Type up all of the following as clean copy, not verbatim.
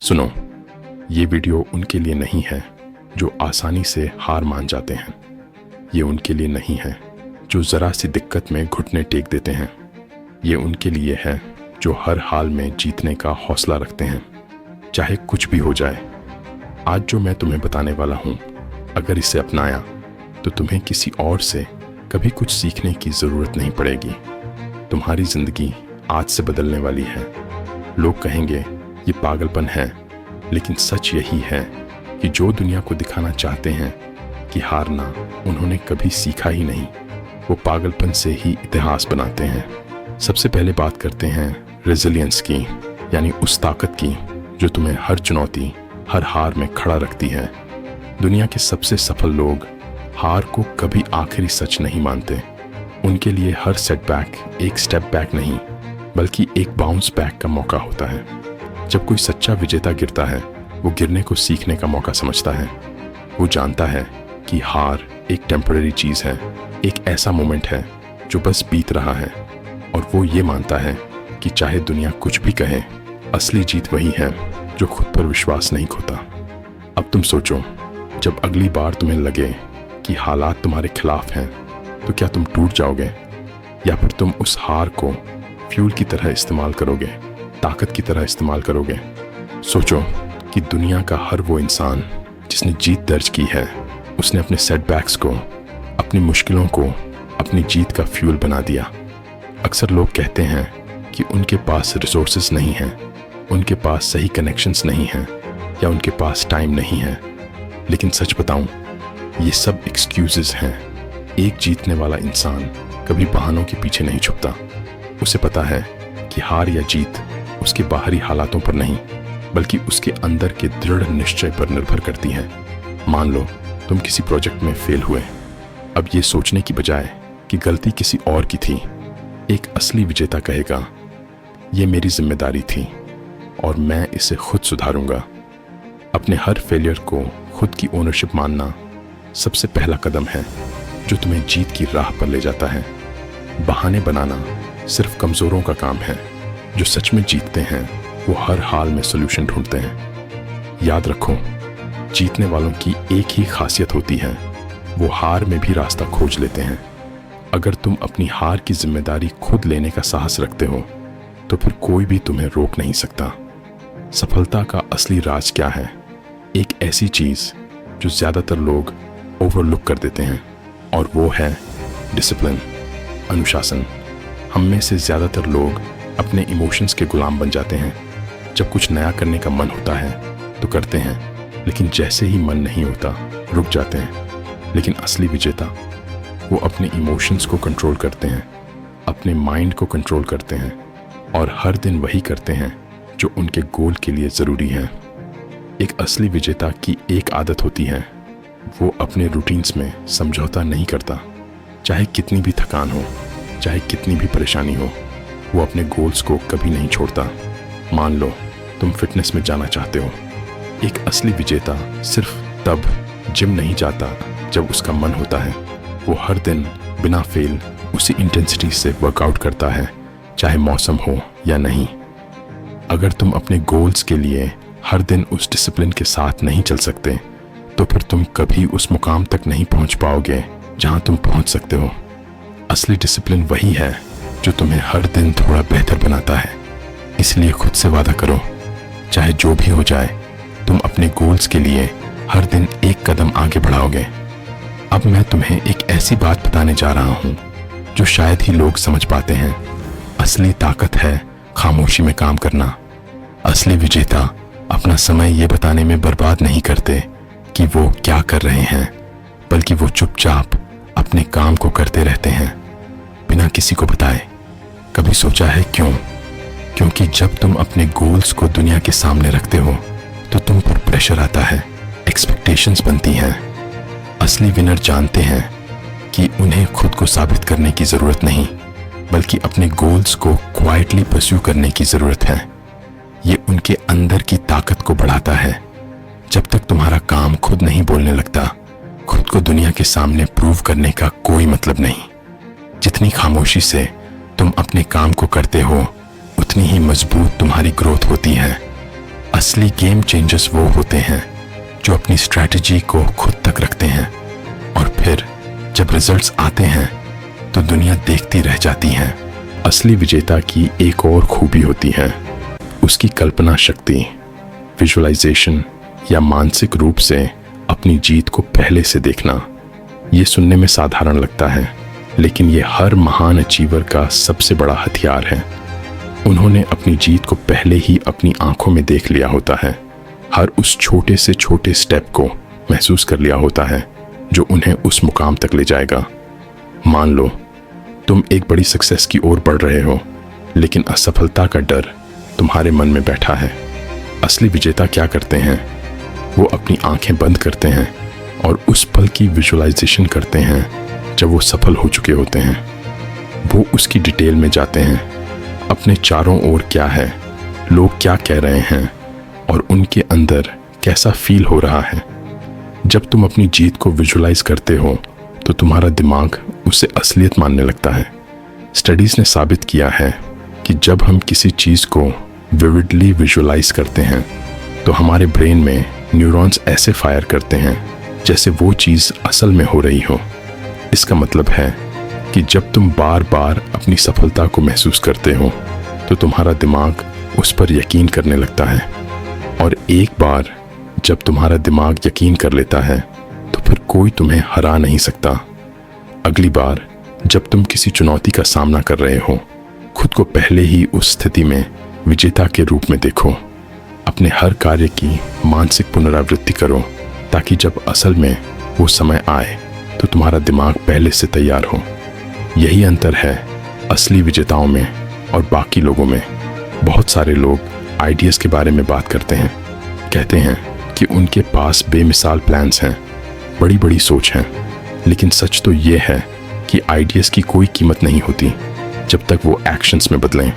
सुनो, ये वीडियो उनके लिए नहीं है जो आसानी से हार मान जाते हैं। ये उनके लिए नहीं है जो ज़रा सी दिक्कत में घुटने टेक देते हैं। ये उनके लिए है जो हर हाल में जीतने का हौसला रखते हैं, चाहे कुछ भी हो जाए। आज जो मैं तुम्हें बताने वाला हूँ, अगर इसे अपनाया तो तुम्हें किसी और से कभी कुछ सीखने की ज़रूरत नहीं पड़ेगी। तुम्हारी ज़िंदगी आज से बदलने वाली है। लोग कहेंगे ये पागलपन है, लेकिन सच यही है कि जो दुनिया को दिखाना चाहते हैं कि हारना उन्होंने कभी सीखा ही नहीं, वो पागलपन से ही इतिहास बनाते हैं। सबसे पहले बात करते हैं रेजिलियंस की, यानी उस ताकत की जो तुम्हें हर चुनौती, हर हार में खड़ा रखती है। दुनिया के सबसे सफल लोग हार को कभी आखिरी सच नहीं मानते। उनके लिए हर सेटबैक एक स्टेप बैक नहीं, बल्कि एक बाउंस बैक का मौका होता है। जब कोई सच्चा विजेता गिरता है, वो गिरने को सीखने का मौका समझता है। वो जानता है कि हार एक टेम्पररी चीज़ है, एक ऐसा मोमेंट है जो बस बीत रहा है, और वो ये मानता है कि चाहे दुनिया कुछ भी कहे, असली जीत वही है जो खुद पर विश्वास नहीं खोता। अब तुम सोचो, जब अगली बार तुम्हें लगे कि हालात तुम्हारे खिलाफ हैं, तो क्या तुम टूट जाओगे, या फिर तुम उस हार को फ्यूल की तरह इस्तेमाल करोगे, ताकत की तरह इस्तेमाल करोगे? सोचो कि दुनिया का हर वो इंसान जिसने जीत दर्ज की है, उसने अपने सेटबैक्स को, अपनी मुश्किलों को अपनी जीत का फ्यूल बना दिया। अक्सर लोग कहते हैं कि उनके पास रिसोर्सेज नहीं हैं, उनके पास सही कनेक्शंस नहीं हैं, या उनके पास टाइम नहीं है। लेकिन सच बताऊं, ये सब एक्सक्यूजेस हैं। एक जीतने वाला इंसान कभी बहानों के पीछे नहीं छुपता। उसे पता है कि हार या जीत उसके बाहरी हालातों पर नहीं, बल्कि उसके अंदर के दृढ़ निश्चय पर निर्भर करती हैं। मान लो तुम किसी प्रोजेक्ट में फेल हुए। अब ये सोचने की बजाय कि गलती किसी और की थी, एक असली विजेता कहेगा, ये मेरी जिम्मेदारी थी और मैं इसे खुद सुधारूंगा। अपने हर फेलियर को खुद की ओनरशिप मानना सबसे पहला कदम है जो तुम्हें जीत की राह पर ले जाता है। बहाने बनाना सिर्फ कमजोरों का काम है। जो सच में जीतते हैं वो हर हाल में सॉल्यूशन ढूंढते हैं। याद रखो, जीतने वालों की एक ही खासियत होती है, वो हार में भी रास्ता खोज लेते हैं। अगर तुम अपनी हार की जिम्मेदारी खुद लेने का साहस रखते हो, तो फिर कोई भी तुम्हें रोक नहीं सकता। सफलता का असली राज क्या है? एक ऐसी चीज जो ज्यादातर लोग ओवरलुक कर देते हैं, और वो है डिसिप्लिन, अनुशासन। हम में से ज्यादातर लोग अपने इमोशंस के गुलाम बन जाते हैं। जब कुछ नया करने का मन होता है तो करते हैं, लेकिन जैसे ही मन नहीं होता रुक जाते हैं। लेकिन असली विजेता वो अपने इमोशंस को कंट्रोल करते हैं, अपने माइंड को कंट्रोल करते हैं, और हर दिन वही करते हैं जो उनके गोल के लिए ज़रूरी है। एक असली विजेता की एक आदत होती है, वो अपने रूटीन्स में समझौता नहीं करता। चाहे कितनी भी थकान हो, चाहे कितनी भी परेशानी हो, वो अपने गोल्स को कभी नहीं छोड़ता। मान लो तुम फिटनेस में जाना चाहते हो। एक असली विजेता सिर्फ तब जिम नहीं जाता जब उसका मन होता है। वो हर दिन बिना फेल उसी इंटेंसिटी से वर्कआउट करता है, चाहे मौसम हो या नहीं। अगर तुम अपने गोल्स के लिए हर दिन उस डिसिप्लिन के साथ नहीं चल सकते, तो फिर तुम कभी उस मुकाम तक नहीं पहुंच पाओगे जहां तुम पहुंच सकते हो। असली डिसिप्लिन वही है जो तुम्हें हर दिन थोड़ा बेहतर बनाता है। इसलिए खुद से वादा करो, चाहे जो भी हो जाए, तुम अपने गोल्स के लिए हर दिन एक कदम आगे बढ़ाओगे। अब मैं तुम्हें एक ऐसी बात बताने जा रहा हूं जो शायद ही लोग समझ पाते हैं। असली ताकत है खामोशी में काम करना। असली विजेता अपना समय ये बताने में बर्बाद नहीं करते कि वो क्या कर रहे हैं, बल्कि वो चुपचाप अपने काम को करते रहते हैं, बिना किसी को बताए। कभी सोचा है क्यों? क्योंकि जब तुम अपने गोल्स को दुनिया के सामने रखते हो, तो तुम पर प्रेशर आता है, एक्सपेक्टेशंस बनती हैं। असली विनर जानते हैं कि उन्हें खुद को साबित करने की जरूरत नहीं, बल्कि अपने गोल्स को क्वाइटली परस्यू करने की जरूरत है। ये उनके अंदर की ताकत को बढ़ाता है। जब तक तुम्हारा काम खुद नहीं बोलने लगता, खुद को दुनिया के सामने प्रूव करने का कोई मतलब नहीं। जितनी खामोशी से तुम अपने काम को करते हो, उतनी ही मजबूत तुम्हारी ग्रोथ होती है। असली गेम चेंजर्स वो होते हैं जो अपनी स्ट्रैटेजी को खुद तक रखते हैं और फिर जब रिजल्ट्स आते हैं तो दुनिया देखती रह जाती है। असली विजेता की एक और खूबी होती है उसकी कल्पना शक्ति, विजुअलाइजेशन या मानसिक रूप से अपनी जीत को पहले से देखना। ये सुनने में साधारण लगता है, लेकिन ये हर महान अचीवर का सबसे बड़ा हथियार है। उन्होंने अपनी जीत को पहले ही अपनी आंखों में देख लिया होता है, हर उस छोटे से छोटे स्टेप को महसूस कर लिया होता है जो उन्हें उस मुकाम तक ले जाएगा। मान लो तुम एक बड़ी सक्सेस की ओर बढ़ रहे हो, लेकिन असफलता का डर तुम्हारे मन में बैठा है। असली विजेता क्या करते हैं? वो अपनी आंखें बंद करते हैं और उस पल की विजुअलाइजेशन करते हैं जब वो सफल हो चुके होते हैं। वो उसकी डिटेल में जाते हैं, अपने चारों ओर क्या है, लोग क्या कह रहे हैं और उनके अंदर कैसा फील हो रहा है। जब तुम अपनी जीत को विजुअलाइज करते हो तो तुम्हारा दिमाग उसे असलियत मानने लगता है। स्टडीज ने साबित किया है कि जब हम किसी चीज को विविडली विजुअलाइज करते हैं तो हमारे ब्रेन में न्यूरॉन्स ऐसे फायर करते हैं जैसे वो चीज असल में हो रही हो। इसका मतलब है कि जब तुम बार बार अपनी सफलता को महसूस करते हो तो तुम्हारा दिमाग उस पर यकीन करने लगता है, और एक बार जब तुम्हारा दिमाग यकीन कर लेता है तो फिर कोई तुम्हें हरा नहीं सकता। अगली बार जब तुम किसी चुनौती का सामना कर रहे हो, खुद को पहले ही उस स्थिति में विजेता के रूप में देखो। अपने हर कार्य की मानसिक पुनरावृत्ति करो ताकि जब असल में वो समय आए तो तुम्हारा दिमाग पहले से तैयार हो। यही अंतर है असली विजेताओं में और बाकी लोगों में। बहुत सारे लोग आइडियाज़ के बारे में बात करते हैं, कहते हैं कि उनके पास बेमिसाल प्लान्स हैं, बड़ी बड़ी सोच है, लेकिन सच तो ये है कि आइडियाज़ की कोई कीमत नहीं होती जब तक वो एक्शंस में बदलें।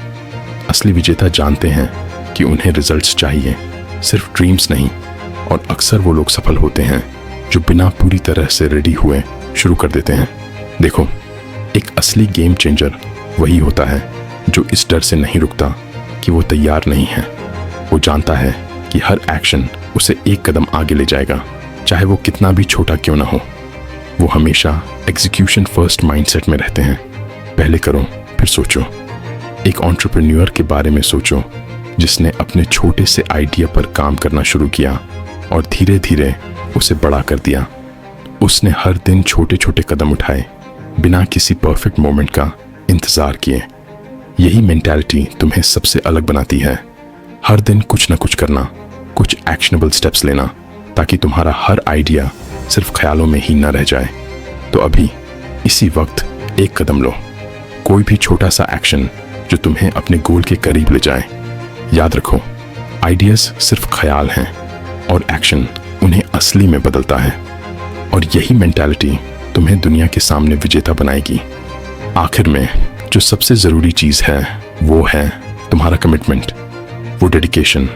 असली विजेता जानते हैं कि उन्हें रिजल्ट्स चाहिए, सिर्फ ड्रीम्स नहीं, और अक्सर वो लोग सफल होते हैं जो बिना पूरी तरह से रेडी हुए शुरू कर देते हैं। देखो, एक असली गेम चेंजर वही होता है जो इस डर से नहीं रुकता कि वो तैयार नहीं है। वो जानता है कि हर एक्शन उसे एक कदम आगे ले जाएगा, चाहे वो कितना भी छोटा क्यों ना हो। वो हमेशा एग्जीक्यूशन फर्स्ट माइंडसेट में रहते हैं। पहले करो फिर सोचो। एक एंटरप्रेन्योर के बारे में सोचो जिसने अपने छोटे से आइडिया पर काम करना शुरू किया और धीरे धीरे उसे बड़ा कर दिया। उसने हर दिन छोटे छोटे कदम उठाए बिना किसी परफेक्ट मोमेंट का इंतजार किए। यही मेंटालिटी तुम्हें सबसे अलग बनाती है। हर दिन कुछ ना कुछ करना, कुछ एक्शनेबल स्टेप्स लेना, ताकि तुम्हारा हर आइडिया सिर्फ ख्यालों में ही ना रह जाए। तो अभी इसी वक्त एक कदम लो, कोई भी छोटा सा एक्शन जो तुम्हें अपने गोल के करीब ले जाए। याद रखो, आइडियाज सिर्फ ख्याल हैं और एक्शन उन्हें असली में बदलता है। और यही मेंटालिटी तुम्हें दुनिया के सामने विजेता बनाएगी। आखिर में जो सबसे ज़रूरी चीज़ है वो है तुम्हारा कमिटमेंट, वो डेडिकेशन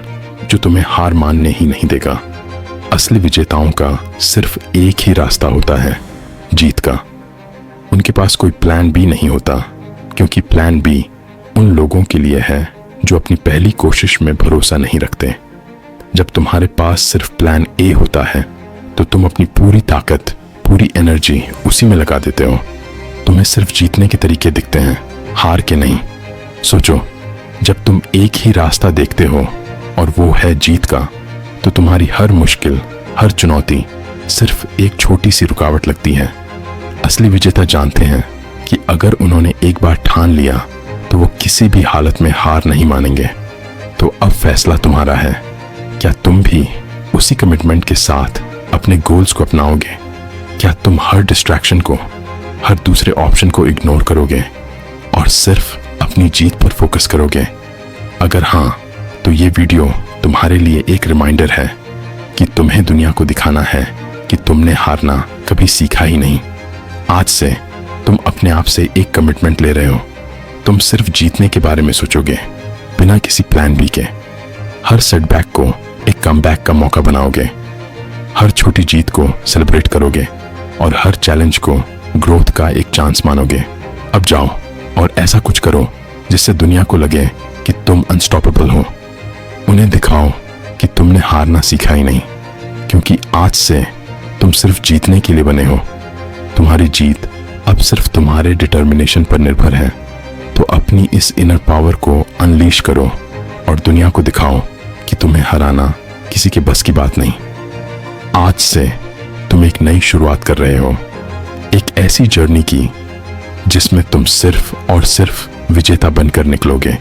जो तुम्हें हार मानने ही नहीं देगा। असली विजेताओं का सिर्फ एक ही रास्ता होता है, जीत का। उनके पास कोई प्लान बी नहीं होता, क्योंकि प्लान बी उन लोगों के लिए है जो अपनी पहली कोशिश में भरोसा नहीं रखते। जब तुम्हारे पास सिर्फ प्लान ए होता है तो तुम अपनी पूरी ताकत, पूरी एनर्जी उसी में लगा देते हो। तुम्हें सिर्फ जीतने के तरीके दिखते हैं, हार के नहीं। सोचो, जब तुम एक ही रास्ता देखते हो और वो है जीत का, तो तुम्हारी हर मुश्किल, हर चुनौती सिर्फ एक छोटी सी रुकावट लगती है। असली विजेता जानते हैं कि अगर उन्होंने एक बार ठान लिया तो वो किसी भी हालत में हार नहीं मानेंगे। तो अब फैसला तुम्हारा है, क्या तुम भी उसी कमिटमेंट के साथ अपने गोल्स को अपनाओगे? क्या तुम हर डिस्ट्रैक्शन को, हर दूसरे ऑप्शन को इग्नोर करोगे और सिर्फ अपनी जीत पर फोकस करोगे? अगर हाँ, तो ये वीडियो तुम्हारे लिए एक रिमाइंडर है कि तुम्हें दुनिया को दिखाना है कि तुमने हारना कभी सीखा ही नहीं। आज से तुम अपने आप से एक कमिटमेंट ले रहे हो। तुम सिर्फ जीतने के बारे में सोचोगे, बिना किसी प्लान बी के। हर सेटबैक को एक कमबैक का मौका बनाओगे, हर छोटी जीत को सेलिब्रेट करोगे और हर चैलेंज को ग्रोथ का एक चांस मानोगे। अब जाओ और ऐसा कुछ करो जिससे दुनिया को लगे कि तुम अनस्टॉपेबल हो। उन्हें दिखाओ तुमने हारना सीखा ही नहीं, क्योंकि आज से तुम सिर्फ जीतने के लिए बने हो। तुम्हारी जीत अब सिर्फ तुम्हारे डिटर्मिनेशन पर निर्भर है। तो अपनी इस इनर पावर को अनलीश करो और दुनिया को दिखाओ कि तुम्हें हराना किसी के बस की बात नहीं। आज से तुम एक नई शुरुआत कर रहे हो, एक ऐसी जर्नी की जिसमें तुम सिर्फ और सिर्फ विजेता बनकर निकलोगे।